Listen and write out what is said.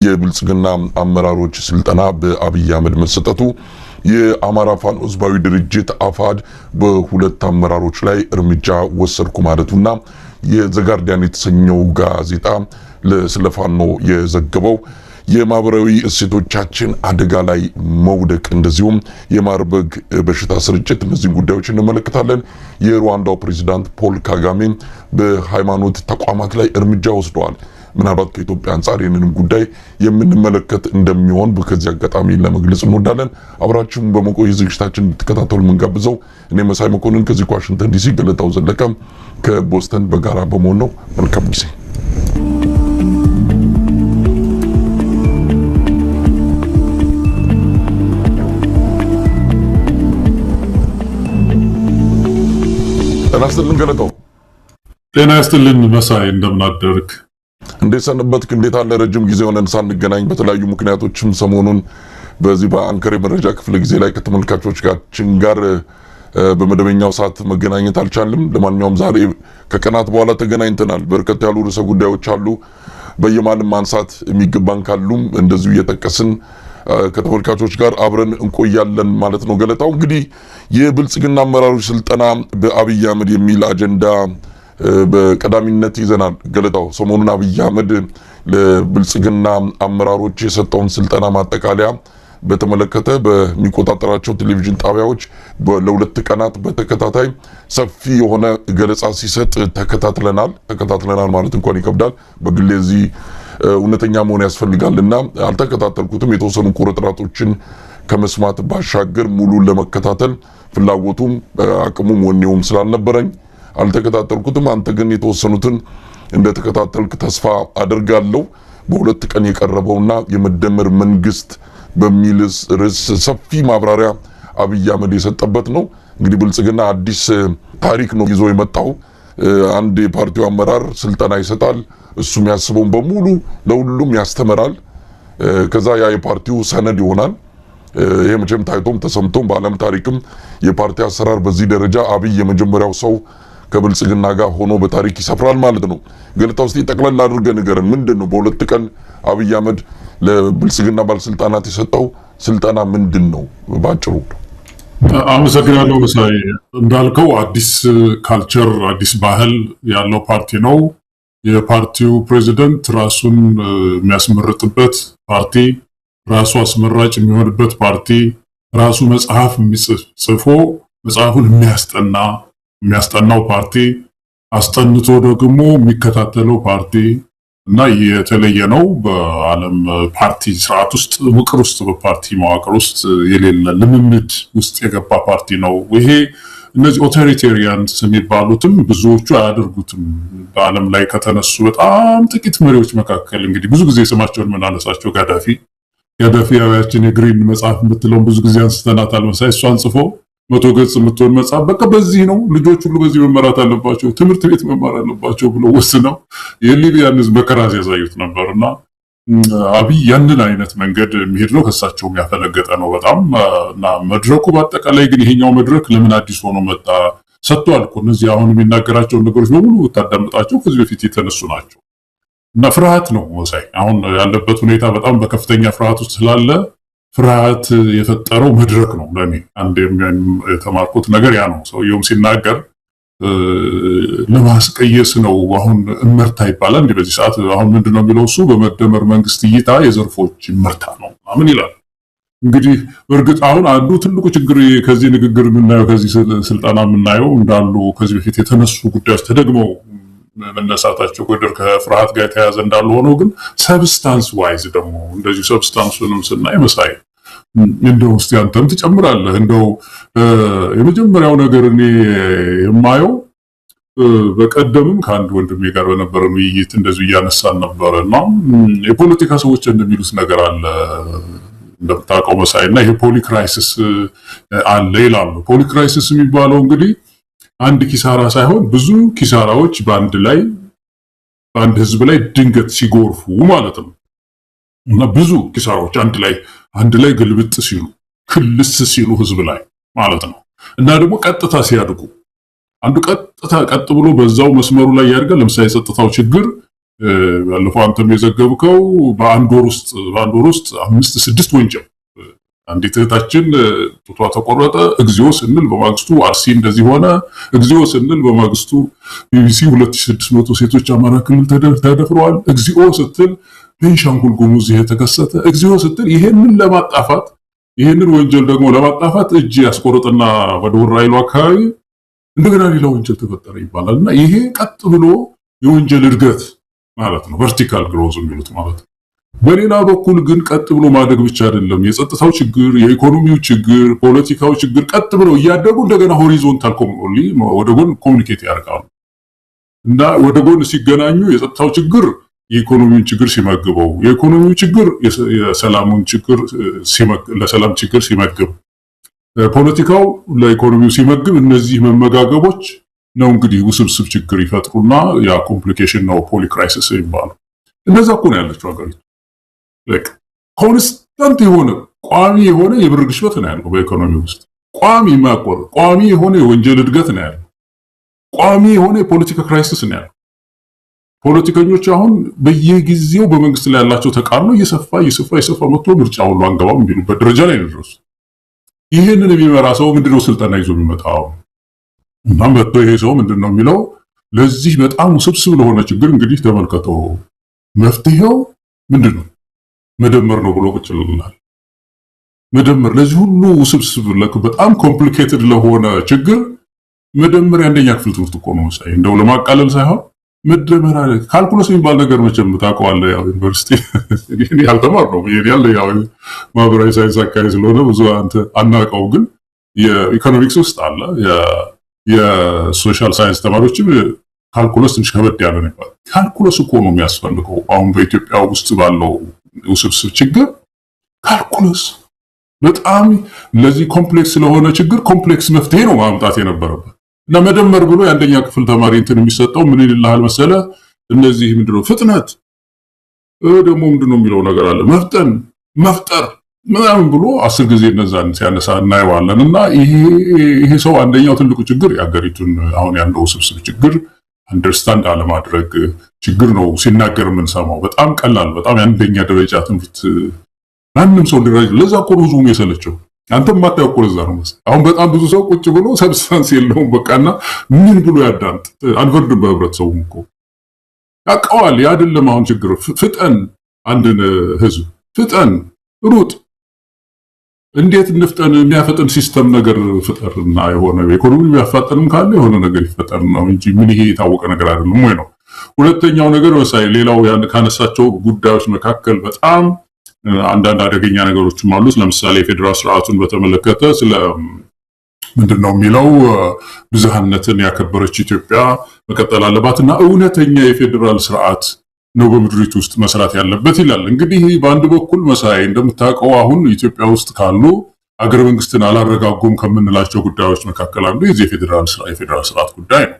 የብልጽግና አመራሮች ስልጠና በአብይ አህመድ መሰጠቱ የአማራ ፋኖ ህዝባዊ ድርጅት አፋድ በሁለት አመራሮች ላይ እርምጃ ወሰድኩ ማለቱና የዘጋርዲያን የተሰኘው ጋዜጣ ስለፋኖ የዘገበው የማህበራዊ እሴቶቻችን አደጋ ላይ መውደቅ እንደዚሁም የማርበግ በሽታ ስርጭት እነዚህ ጉዳዮች እንመለከታለን። የሩዋንዳው ፕሬዝዳንት ፖል ካጋሜ በሃይማኖት ተቋማት ላይ እርምጃ ወስደዋል። ምናልባት ከኢትዮጵያ አንጻር ይህንን ጉዳይ የምንመለከት እንደሚሆን በከዚህ አጋጣሚ ለመግለጽ እንወዳለን። አብራችሁን በመቆየት ዝግጅታችን እንድትከታተሉ የምንጋብዘው እኔ መሳይ መኮንን ከዚህ ከዋሽንግተን ዲሲ፣ ገለታው ዘለቀ ከቦስተን በጋራ በመሆን ነው። መልካም ጊዜ። ጤና ይስጥልን ገለታው። ጤና ይስጥልን መሳይ፣ እንደምን አደርክ? እንዴት ሰነበትክ? እንዴት አለ? ረጅም ጊዜ ሆነን ሳንገናኝ በተለያዩ ምክንያቶችም ሰሞኑን በዚህ በአንከር የመረጃ ክፍለ ጊዜ ላይ ከተመልካቾቻችን ጋር በመደበኛው ሰዓት መገናኘት አልቻልም። ለማንኛውም ዛሬ ከቀናት በኋላ ተገናኝተናል። በርከት ያሉ ርዕሰ ጉዳዮች አሉ። በየማንም ማንሳት የሚገባን ካሉም እንደዚሁ እየጠቀስን ከተመልካቾች ጋር አብረን እንቆያለን ማለት ነው። ገለታው እንግዲህ የብልጽግና አመራሮች ስልጠና በአብይ አህመድ የሚል አጀንዳ በቀዳሚነት ይዘናል። ገለታው ሰሞኑን አብይ አህመድ ለብልጽግና አመራሮች የሰጠውን ስልጠና ማጠቃለያ በተመለከተ በሚቆጣጠራቸው ቴሌቪዥን ጣቢያዎች ለሁለት ቀናት በተከታታይ ሰፊ የሆነ ገለጻ ሲሰጥ ተከታትለናል ማለት እንኳን ይከብዳል። በግሌ እዚህ እውነተኛ መሆን ያስፈልጋልና አልተከታተልኩትም። የተወሰኑ ቁርጥራጮችን ከመስማት ባሻገር ሙሉን ለመከታተል ፍላጎቱም አቅሙም ወኔውም ስላልነበረኝ አልተከታተልኩትም። አንተ ግን የተወሰኑትን እንደተከታተልክ ተስፋ አደርጋለሁ። በሁለት ቀን የቀረበውና የመደመር መንግስት በሚል ርዕስ ሰፊ ማብራሪያ አብይ አህመድ የሰጠበት ነው። እንግዲህ ብልጽግና አዲስ ታሪክ ነው ይዞ የመጣው። አንድ የፓርቲው አመራር ስልጠና ይሰጣል። እሱ የሚያስበውን በሙሉ ለሁሉም ያስተምራል። ከዛ ያ የፓርቲው ሰነድ ይሆናል። ይሄ መቼም ታይቶም ተሰምቶም በዓለም ታሪክም የፓርቲ አሰራር በዚህ ደረጃ አብይ የመጀመሪያው ሰው ከብልጽግና ጋር ሆኖ በታሪክ ይሰፍራል ማለት ነው። ገለታ ውስጥ ጠቅለል አድርገህ ንገረን። ምንድነው በሁለት ቀን አብይ አህመድ ለብልጽግና ባለስልጣናት የሰጠው ስልጠና ምንድነው ባጭሩ? አመሰግናለሁ መሳይ። እንዳልከው አዲስ ካልቸር አዲስ ባህል ያለው ፓርቲ ነው። የፓርቲው ፕሬዚደንት ራሱን የሚያስመርጥበት ፓርቲ፣ ራሱ አስመራጭ የሚሆንበት ፓርቲ፣ ራሱ መጽሐፍ ጽፎ መጽሐፉን የሚያስጠናው ፓርቲ፣ አስጠንቶ ደግሞ የሚከታተለው ፓርቲ እና የተለየ ነው። በዓለም ፓርቲ ስርዓት ውስጥ ውቅር ውስጥ በፓርቲ መዋቅር ውስጥ የሌለ ልምምድ ውስጥ የገባ ፓርቲ ነው ይሄ። እነዚህ ኦቶሪቴሪያንስ የሚባሉትም ብዙዎቹ አያደርጉትም። በዓለም ላይ ከተነሱ በጣም ጥቂት መሪዎች መካከል እንግዲህ ብዙ ጊዜ ስማቸውን የምናነሳቸው ጋዳፊ ያችን የግሪን መጽሐፍ የምትለውን ብዙ ጊዜ አንስተናታል መሳይ። እሷን ጽፎ 100 ገጽ የምትሆን መጽሐፍ በቃ በዚህ ነው ልጆች ሁሉ በዚህ መመራት አለባቸው፣ ትምህርት ቤት መማር አለባቸው ብሎ ወስነው የሊቢያን ህዝብ መከራ ሲያሳዩት ነበርና አብይ ያንን አይነት መንገድ የሚሄድ ነው። ከሳቸውም ያፈለገጠ ነው በጣም እና መድረኩ በአጠቃላይ ግን ይሄኛው መድረክ ለምን አዲስ ሆኖ መጣ? ሰጥቷል እኮ እነዚህ አሁን የሚናገራቸው ነገሮች በሙሉ ታዳምጣቸው ከዚህ በፊት የተነሱ ናቸው እና ፍርሃት ነው መሳይ። አሁን ያለበት ሁኔታ በጣም በከፍተኛ ፍርሃት ውስጥ ስላለ ፍርሃት የፈጠረው መድረክ ነው። ለኔ አንድ የተማርኩት ነገር ያ ነው። ሰውየውም ሲናገር ለማስቀየስ ነው። አሁን እመርታ ይባላል እንዴ በዚህ ሰዓት? አሁን ምንድነው የሚለው እሱ? በመደመር መንግስት እይታ የዘርፎች እመርታ ነው ምን ይላል? እንግዲህ በእርግጥ አሁን አንዱ ትልቁ ችግር ከዚህ ንግግር የምናየው ከዚህ ስልጠና የምናየው እንዳሉ ከዚህ በፊት የተነሱ ጉዳዮች ተደግመው መነሳታቸው ከፍርሃት ጋር የተያያዘ እንዳሉ ሆነው ግን ሰብስታንስ ዋይዝ ደግሞ እንደዚህ ሰብስታንሱንም ስናይ መሳይ እንደው እስቲ አንተም ትጨምራለህ። እንደው የመጀመሪያው ነገር እኔ የማየው በቀደምም ከአንድ ወንድሜ ጋር በነበረን ውይይት እንደዚህ እያነሳን ነበርና የፖለቲካ ሰዎች እንደሚሉት ነገር አለ እንደምታውቀው መሳይና ይሄ ፖሊክራይሲስ አለ ይላሉ። ፖሊክራይሲስ የሚባለው እንግዲህ አንድ ኪሳራ ሳይሆን ብዙ ኪሳራዎች በአንድ ህዝብ ላይ ድንገት ሲጎርፉ ማለት ነው። እና ብዙ ኪሳራዎች አንድ ላይ ግልብጥ ሲሉ ክልስ ሲሉ ህዝብ ላይ ማለት ነው። እና ደግሞ ቀጥታ ሲያድጉ አንዱ ቀጥ ብሎ በዛው መስመሩ ላይ ያድጋል። ለምሳሌ የጸጥታው ችግር ባለፈው አንተም የዘገብከው በአንድ ወር ውስጥ 5-6 ወንጀል አንዲት እህታችን ጡቷ ተቆረጠ እግዚኦ ስንል በማግስቱ አርሲ እንደዚህ ሆነ እግዚኦ ስንል በማግስቱ ቢቢሲ 2600 ሴቶች አማራ ክልል ተደፍረዋል እግዚኦ ስትል ቤንሻንጉል ጉሙዝ የተከሰተ እግዚኦ ስትል ይሄንን ለማጣፋት ይሄንን ወንጀል ደግሞ ለማጣፋት እጅ ያስቆርጥና ወደ ወራይሉ አካባቢ እንደገና ሌላ ወንጀል ተፈጠረ ይባላልና ይሄ ቀጥ ብሎ የወንጀል እድገት ማለት ነው ቨርቲካል ግሮዝ የሚሉት ማለት ነው። በሌላ በኩል ግን ቀጥ ብሎ ማደግ ብቻ አይደለም የጸጥታው ችግር የኢኮኖሚው ችግር ፖለቲካው ችግር ቀጥ ብሎ እያደጉ እንደገና ሆሪዞንታል ወደ ጎን ኮሙኒኬት ያደርጋሉ እና ወደ ጎን ሲገናኙ የጸጥታው ችግር የኢኮኖሚውን ችግር ሲመግበው የኢኮኖሚው ችግር የሰላሙን ችግር ለሰላም ችግር ሲመግብ ፖለቲካው ለኢኮኖሚው ሲመግብ እነዚህ መመጋገቦች ነው እንግዲህ ውስብስብ ችግር ይፈጥሩና ያ ኮምፕሊኬሽን ነው ፖሊክራይሲስ ይባላል። እንደዛ እኮ ነው ያለችው ሀገሪቱ። ኮንስታንት የሆነ ቋሚ የሆነ የብር ግሽበት ነው ያለው በኢኮኖሚ ውስጥ ቋሚ የሆነ የወንጀል እድገት ነው ያለው ቋሚ የሆነ የፖለቲካ ክራይሲስ ነው ያለው። ፖለቲከኞች አሁን በየጊዜው በመንግስት ላይ ያላቸው ተቃርኖ እየሰፋ መጥቶ ምርጫ ሁሉ አንገባም የሚሉበት ደረጃ ላይ ነው ደረሱ። ይሄንን የሚመራ ሰው ምንድነው ስልጣና ይዞ የሚመጣው? እናም በቶ ይሄ ሰው ምንድነው የሚለው ለዚህ በጣም ውስብስብ ለሆነ ችግር እንግዲህ ተመልከተው መፍትሄው ምንድነው መደመር ነው ብሎ ቁጭ ይላል። መደመር ለዚህ ሁሉ ውስብስብ በጣም ኮምፕሊኬትድ ለሆነ ችግር መደመር የአንደኛ ክፍል ትምህርት እኮ ነው ሳይ እንደው ለማቃለል ሳይሆን መደመር አለ። ካልኩለስ የሚባል ነገር መቼም ታውቀዋለህ ያው ዩኒቨርሲቲ እኔ አልተማርነው ያለ ያው ማህበራዊ ሳይንስ አካባቢ ስለሆነ ብዙ አንተ አናውቀው ግን የኢኮኖሚክስ ውስጥ አለ የሶሻል ሳይንስ ተማሪዎችም ካልኩለስ ትንሽ ከበድ ያለ ነው። ካልኩለስ እኮ ነው የሚያስፈልገው አሁን በኢትዮጵያ ውስጥ ባለው ውስብስብ ችግር ካልኩለስ በጣም ለዚህ ኮምፕሌክስ ስለሆነ ችግር ኮምፕሌክስ መፍትሄ ነው ማምጣት የነበረበት እና መደመር ብሎ የአንደኛ ክፍል ተማሪ እንትን የሚሰጠው ምን ይልሃል መሰለ እነዚህ ምንድነው ፍጥነት ደግሞ ምንድነው የሚለው ነገር አለ መፍጠር ምናምን ብሎ 10 ጊዜ እነዛን ሲያነሳ እናየዋለን። እና ይሄ ሰው አንደኛው ትልቁ ችግር የአገሪቱን አሁን ያለው ውስብስብ ችግር አንደርስታንድ አለማድረግ ችግር ነው ሲናገር የምንሰማው። በጣም ቀላል በጣም የአንደኛ ደረጃ ትምህርት ማንም ሰው ሊረዳ ለዛ እኮ ብዙም የሰለቸው አንተም ማታውቀው ለዛ ነው መሰለኝ። አሁን በጣም ብዙ ሰው ቁጭ ብሎ ሰብስታንስ የለውም በቃና ምን ብሎ ያዳምጥ አንፈርድም። በህብረተሰቡ እኮ ያውቀዋል አይደለም አሁን ችግር ፍጠን አንድን ህዝብ ፍጠን ሩጥ እንዴት እንፍጠን የሚያፈጥን ሲስተም ነገር ፍጠርና የሆነ ኢኮኖሚ የሚያፋጥንም ካለ የሆነ ነገር ይፈጠር ነው እንጂ ምን ይሄ የታወቀ ነገር አይደለም ወይ ነው። ሁለተኛው ነገር ወሳይ ሌላው ያን ካነሳቸው ጉዳዮች መካከል በጣም አንዳንድ አደገኛ ነገሮችም አሉት። ለምሳሌ የፌደራል ስርዓቱን በተመለከተ ስለ ምንድነው የሚለው ብዝሃነትን ያከበረች ኢትዮጵያ መቀጠል አለባትና እውነተኛ የፌደራል ስርዓት ነው በምድሪቱ ውስጥ መስራት ያለበት ይላል። እንግዲህ በአንድ በኩል መሳይ እንደምታውቀው አሁን ኢትዮጵያ ውስጥ ካሉ አገረ መንግስትን አላረጋጉም ከምንላቸው ጉዳዮች መካከል አንዱ የፌደራል ስርዓት ጉዳይ ነው።